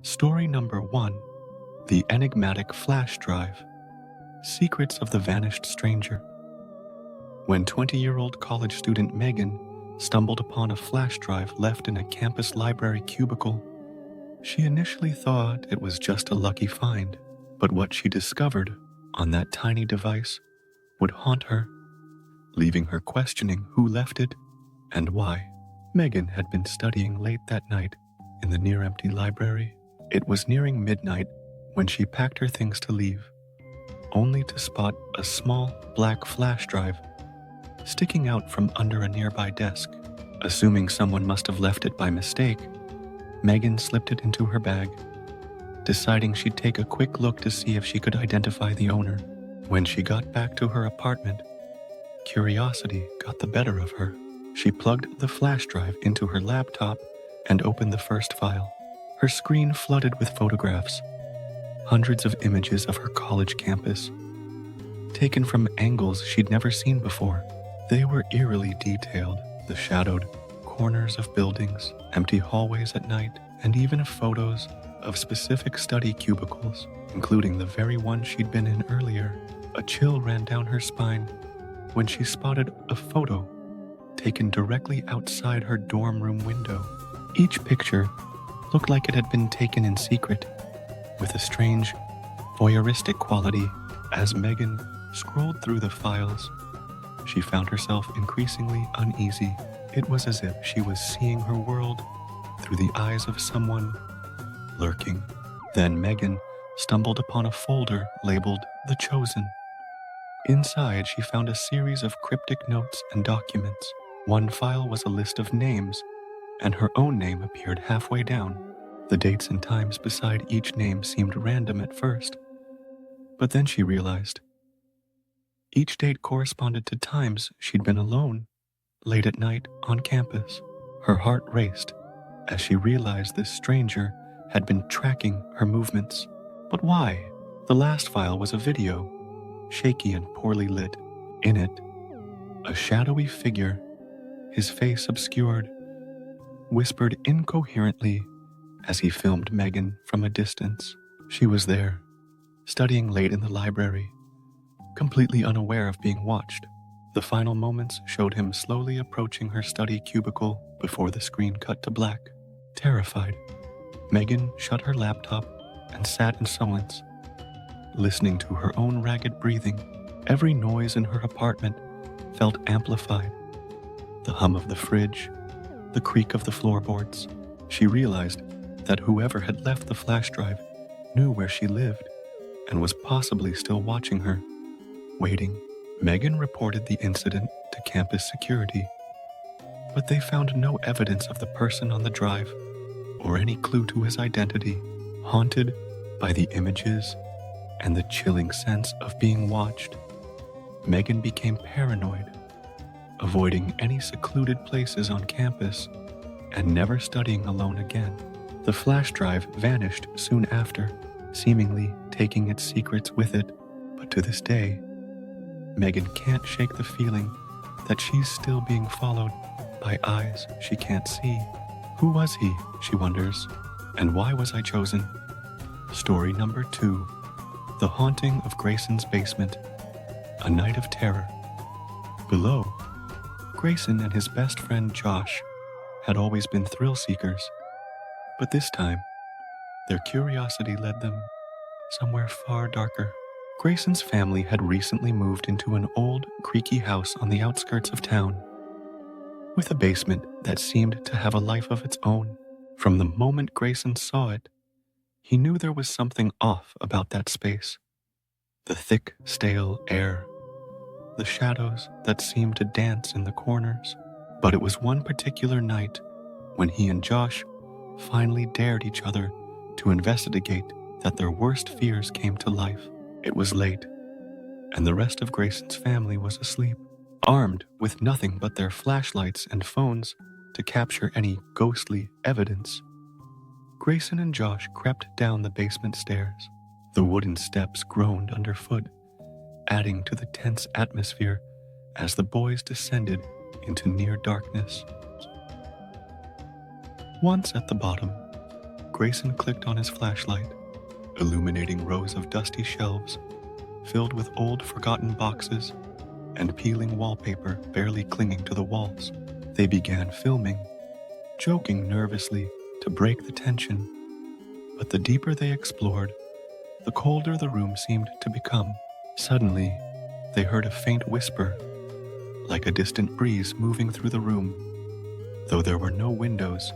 Story number 1. The Enigmatic Flash Drive. Secrets of the Vanished Stranger. When 20-year-old college student Megan stumbled upon a flash drive left in a campus library cubicle, she initially thought it was just a lucky find. But what she discovered on that tiny device would haunt her, leaving her questioning who left it and why. Megan had been studying late that night in the near-empty library. It was nearing midnight when she packed her things to leave, only to spot a small black flash drive sticking out from under a nearby desk. Assuming someone must have left it by mistake, Megan slipped it into her bag, deciding she'd take a quick look to see if she could identify the owner. When she got back to her apartment, curiosity got the better of her. She plugged the flash drive into her laptop and opened the first file. Her screen flooded with photographs, hundreds of images of her college campus, taken from angles she'd never seen before. They were eerily detailed, the shadowed corners of buildings, empty hallways at night, and even photos of specific study cubicles, including the very one she'd been in earlier. A chill ran down her spine when she spotted a photo taken directly outside her dorm room window. Each picture looked like it had been taken in secret, with a strange, voyeuristic quality. As Megan scrolled through the files, she found herself increasingly uneasy. It was as if she was seeing her world through the eyes of someone lurking. Then Megan stumbled upon a folder labeled The Chosen. Inside, she found a series of cryptic notes and documents. One file was a list of names, and her own name appeared halfway down. The dates and times beside each name seemed random at first, but then she realized each date corresponded to times she'd been alone, late at night on campus. Her heart raced as she realized this stranger had been tracking her movements. But why? The last file was a video, shaky and poorly lit. In it, a shadowy figure, his face obscured, whispered incoherently as he filmed Megan from a distance. She was there, studying late in the library, completely unaware of being watched. The final moments showed him slowly approaching her study cubicle before the screen cut to black. Terrified, Megan shut her laptop and sat in silence, listening to her own ragged breathing. Every noise in her apartment felt amplified. The hum of the fridge, the creak of the floorboards. She realized that whoever had left the flash drive knew where she lived and was possibly still watching her, waiting. Megan reported the incident to campus security, but they found no evidence of the person on the drive or any clue to his identity. Haunted by the images and the chilling sense of being watched, Megan became paranoid, avoiding any secluded places on campus and never studying alone again. The flash drive vanished soon after, seemingly taking its secrets with it. But to this day, Megan can't shake the feeling that she's still being followed by eyes she can't see. Who was he, she wonders, and why was I chosen? Story number 2. The Haunting of Grayson's Basement. A Night of Terror. Below, Grayson and his best friend Josh had always been thrill seekers, but this time, their curiosity led them somewhere far darker. Grayson's family had recently moved into an old, creaky house on the outskirts of town, with a basement that seemed to have a life of its own. From the moment Grayson saw it, he knew there was something off about that space. The thick, stale air, the shadows that seemed to dance in the corners. But it was one particular night when he and Josh finally dared each other to investigate that their worst fears came to life. It was late, and the rest of Grayson's family was asleep, armed with nothing but their flashlights and phones to capture any ghostly evidence. Grayson and Josh crept down the basement stairs. The wooden steps groaned underfoot, adding to the tense atmosphere as the boys descended into near darkness. Once at the bottom, Grayson clicked on his flashlight, illuminating rows of dusty shelves filled with old forgotten boxes and peeling wallpaper barely clinging to the walls. They began filming, joking nervously to break the tension, but the deeper they explored, the colder the room seemed to become. Suddenly, they heard a faint whisper, like a distant breeze moving through the room, though there were no windows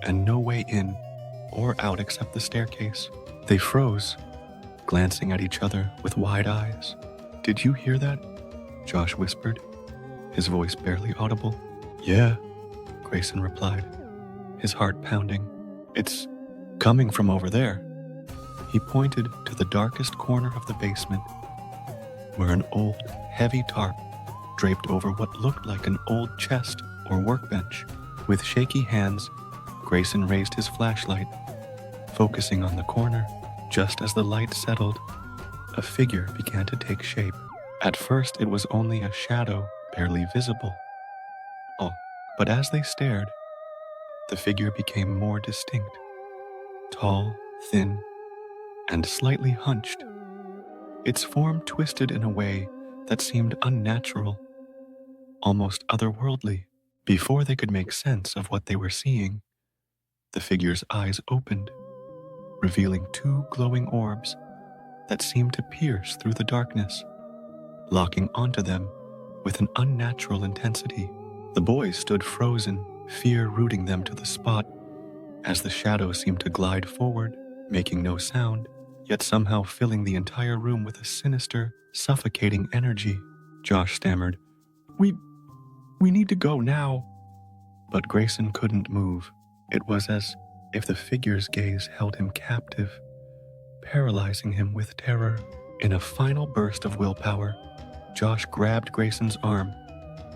and no way in or out except the staircase. They froze, glancing at each other with wide eyes. "Did you hear that?" Josh whispered, his voice barely audible. "Yeah," Grayson replied, his heart pounding. "It's coming from over there." He pointed to the darkest corner of the basement, where an old, heavy tarp draped over what looked like an old chest or workbench. With shaky hands, Grayson raised his flashlight, focusing on the corner. Just as the light settled, a figure began to take shape. At first, it was only a shadow, barely visible. But as they stared, the figure became more distinct. Tall, thin, and slightly hunched. Its form twisted in a way that seemed unnatural, almost otherworldly. Before they could make sense of what they were seeing, the figure's eyes opened, revealing two glowing orbs that seemed to pierce through the darkness, locking onto them with an unnatural intensity. The boys stood frozen, fear rooting them to the spot, as the shadow seemed to glide forward, making no sound, yet somehow filling the entire room with a sinister, suffocating energy. Josh stammered, We need to go now." But Grayson couldn't move. It was as if the figure's gaze held him captive, paralyzing him with terror. In a final burst of willpower, Josh grabbed Grayson's arm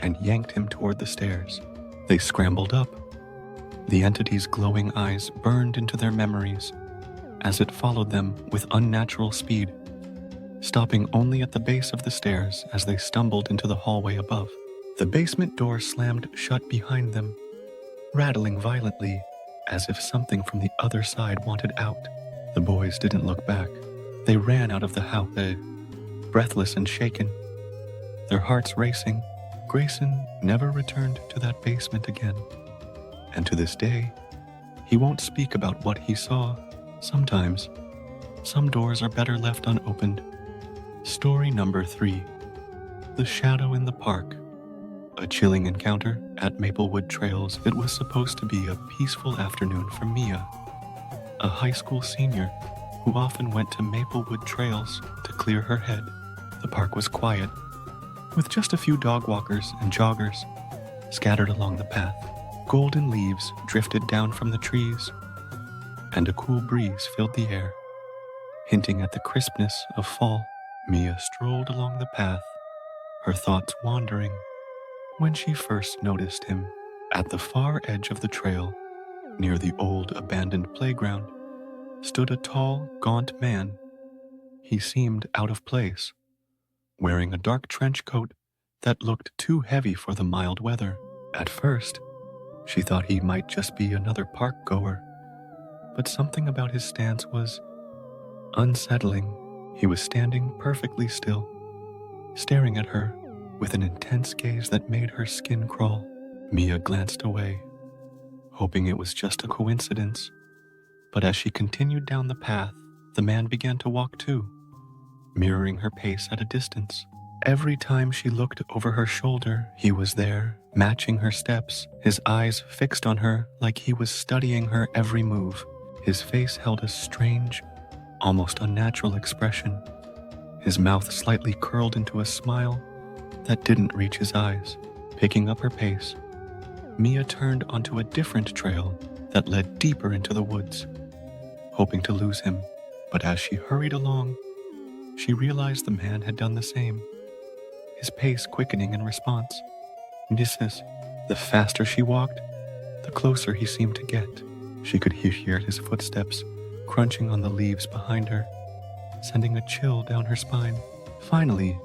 and yanked him toward the stairs. They scrambled up. The entity's glowing eyes burned into their memories as it followed them with unnatural speed, stopping only at the base of the stairs as they stumbled into the hallway above. The basement door slammed shut behind them, rattling violently as if something from the other side wanted out. The boys didn't look back. They ran out of the house, breathless and shaken, their hearts racing. Grayson never returned to that basement again, and to this day, he won't speak about what he saw. Sometimes, some doors are better left unopened. Story number 3. The Shadow in the Park. A chilling encounter at Maplewood Trails. It was supposed to be a peaceful afternoon for Mia, a high school senior who often went to Maplewood Trails to clear her head. The park was quiet, with just a few dog walkers and joggers scattered along the path. Golden leaves drifted down from the trees, and a cool breeze filled the air, hinting at the crispness of fall. Mia strolled along the path, her thoughts wandering, when she first noticed him. At the far edge of the trail, near the old abandoned playground, stood a tall, gaunt man. He seemed out of place, wearing a dark trench coat that looked too heavy for the mild weather. At first, she thought he might just be another park goer, but something about his stance was unsettling. He was standing perfectly still, staring at her with an intense gaze that made her skin crawl. Mia glanced away, hoping it was just a coincidence. But as she continued down the path, the man began to walk too, mirroring her pace at a distance. Every time she looked over her shoulder, he was there, matching her steps, his eyes fixed on her like he was studying her every move. His face held a strange, almost unnatural expression, his mouth slightly curled into a smile that didn't reach his eyes. Picking up her pace, Mia turned onto a different trail that led deeper into the woods, hoping to lose him. But as she hurried along, she realized the man had done the same, his pace quickening in response. The faster she walked, the closer he seemed to get. She could hear his footsteps crunching on the leaves behind her, sending a chill down her spine. Finally,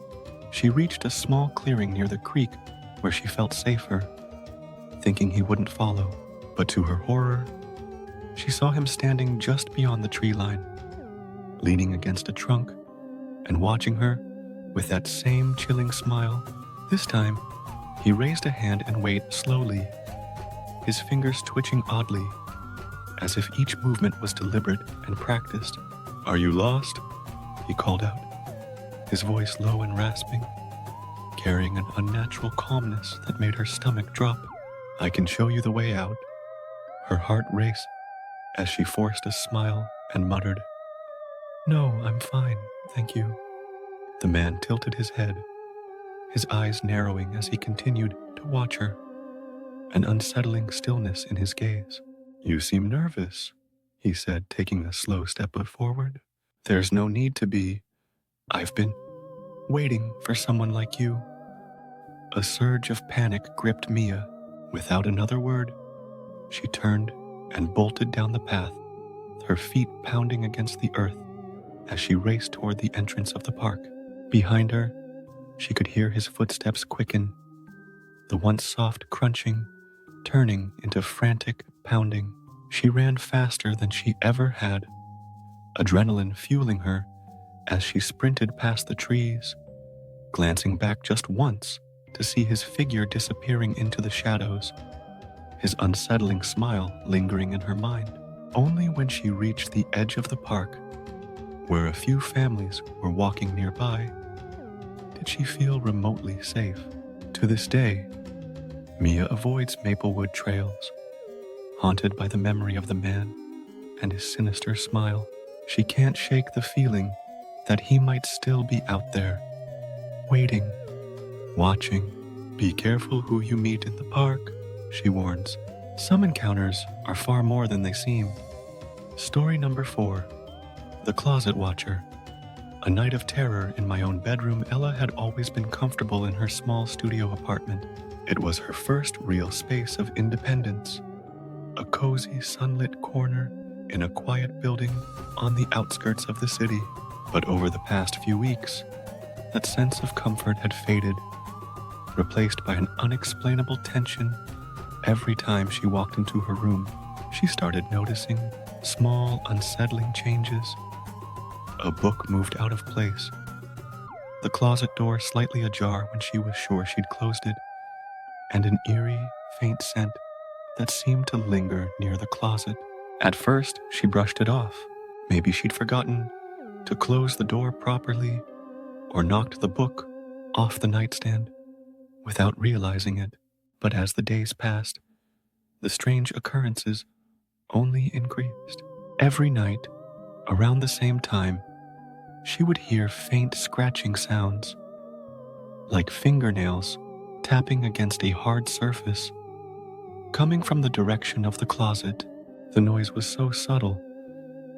she reached a small clearing near the creek where she felt safer, thinking he wouldn't follow. But to her horror, She saw him standing just beyond the tree line, leaning against a trunk and watching her with that same chilling smile. This time, he raised a hand and waved slowly, his fingers twitching oddly, as if each movement was deliberate and practiced. "Are you lost?" he called out, his voice low and rasping, carrying an unnatural calmness that made her stomach drop. "I can show you the way out." Her heart raced as she forced a smile and muttered, "No, I'm fine, thank you." The man tilted his head, his eyes narrowing as he continued to watch her, an unsettling stillness in his gaze. "You seem nervous," he said, taking a slow step forward. "There's no need to be. I've been waiting for someone like you." A surge of panic gripped Mia. Without another word, she turned and bolted down the path, her feet pounding against the earth as she raced toward the entrance of the park. Behind her, she could hear his footsteps quicken, the once soft crunching turning into frantic pounding. She ran faster than she ever had, adrenaline fueling her as she sprinted past the trees, glancing back just once to see his figure disappearing into the shadows, his unsettling smile lingering in her mind. Only when she reached the edge of the park, where a few families were walking nearby, did she feel remotely safe. To this day, Mia avoids Maplewood trails, haunted by the memory of the man and his sinister smile. She can't shake the feeling that he might still be out there, waiting, watching. "Be careful who you meet in the park," she warns. Some encounters are far more than they seem. Story number 4, The Closet Watcher. A night of terror in my own bedroom. Ella had always been comfortable in her small studio apartment. It was her first real space of independence, a cozy sunlit corner in a quiet building on the outskirts of the city. But over the past few weeks, that sense of comfort had faded, replaced by an unexplainable tension. Every time she walked into her room, she started noticing small, unsettling changes. A book moved out of place, the closet door slightly ajar when she was sure she'd closed it, and an eerie, faint scent that seemed to linger near the closet. At first, she brushed it off. Maybe she'd forgotten to close the door properly or knocked the book off the nightstand without realizing it. But as the days passed, the strange occurrences only increased. Every night, around the same time, she would hear faint scratching sounds, like fingernails tapping against a hard surface, coming from the direction of the closet. The noise was so subtle,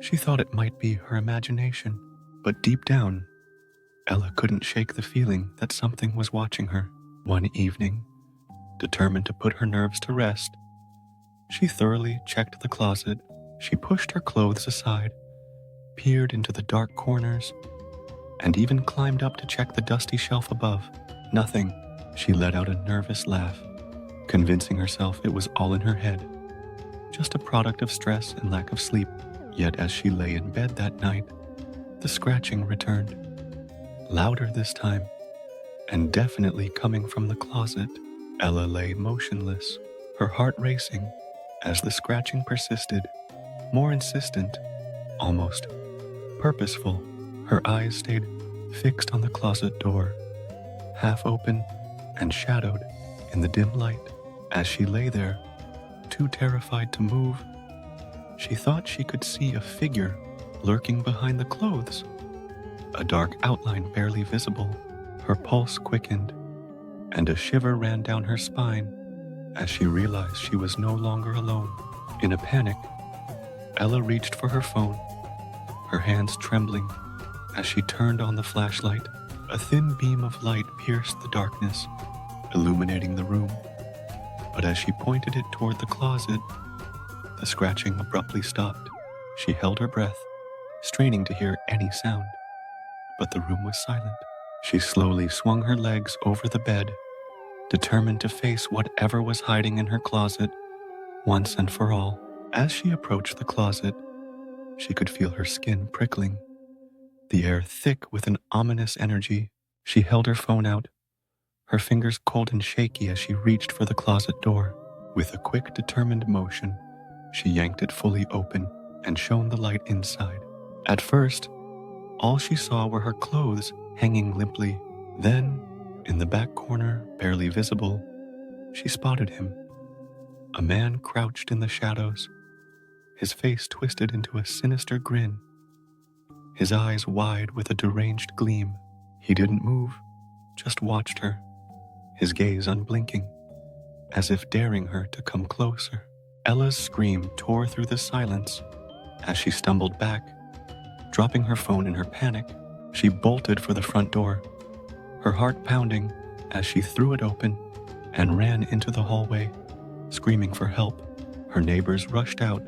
she thought it might be her imagination. But deep down, Ella couldn't shake the feeling that something was watching her. One evening, determined to put her nerves to rest, she thoroughly checked the closet. She pushed her clothes aside, peered into the dark corners, and even climbed up to check the dusty shelf above. Nothing. She let out a nervous laugh, convincing herself it was all in her head, just a product of stress and lack of sleep. Yet as she lay in bed that night, the scratching returned, louder this time, and definitely coming from the closet. Ella lay motionless, her heart racing as the scratching persisted, more insistent, almost purposeful. Her eyes stayed fixed on the closet door, half open and shadowed in the dim light. As she lay there, too terrified to move, she thought she could see a figure lurking behind the clothes, a dark outline barely visible. Her pulse quickened, and a shiver ran down her spine as she realized she was no longer alone. In a panic, Ella reached for her phone, her hands trembling as she turned on the flashlight. A thin beam of light pierced the darkness, illuminating the room. But as she pointed it toward the closet, the scratching abruptly stopped. She held her breath, straining to hear any sound, but the room was silent. She slowly swung her legs over the bed, determined to face whatever was hiding in her closet once and for all. As she approached the closet, she could feel her skin prickling, the air thick with an ominous energy. She held her phone out, her fingers cold and shaky as she reached for the closet door. With a quick, determined motion, she yanked it fully open and shone the light inside. At first, all she saw were her clothes hanging limply. Then, in the back corner, barely visible, she spotted him. A man crouched in the shadows, his face twisted into a sinister grin, his eyes wide with a deranged gleam. He didn't move, just watched her, his gaze unblinking, as if daring her to come closer. Ella's scream tore through the silence as she stumbled back. Dropping her phone in her panic, she bolted for the front door, her heart pounding as she threw it open and ran into the hallway, screaming for help. Her neighbors rushed out,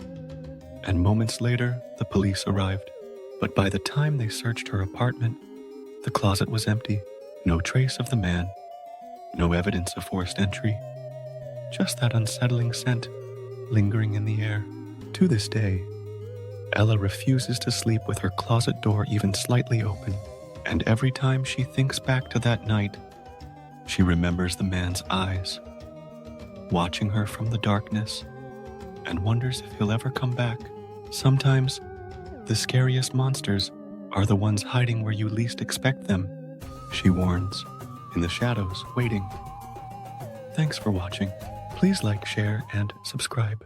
and moments later, the police arrived. But by the time they searched her apartment, the closet was empty. No trace of the man, no evidence of forced entry, just that unsettling scent lingering in the air. To this day, Ella refuses to sleep with her closet door even slightly open, and every time she thinks back to that night, she remembers the man's eyes, watching her from the darkness, and wonders if he'll ever come back. Sometimes, the scariest monsters are the ones hiding where you least expect them, she warns, in the shadows, waiting. Thanks for watching. Please like, share, and subscribe.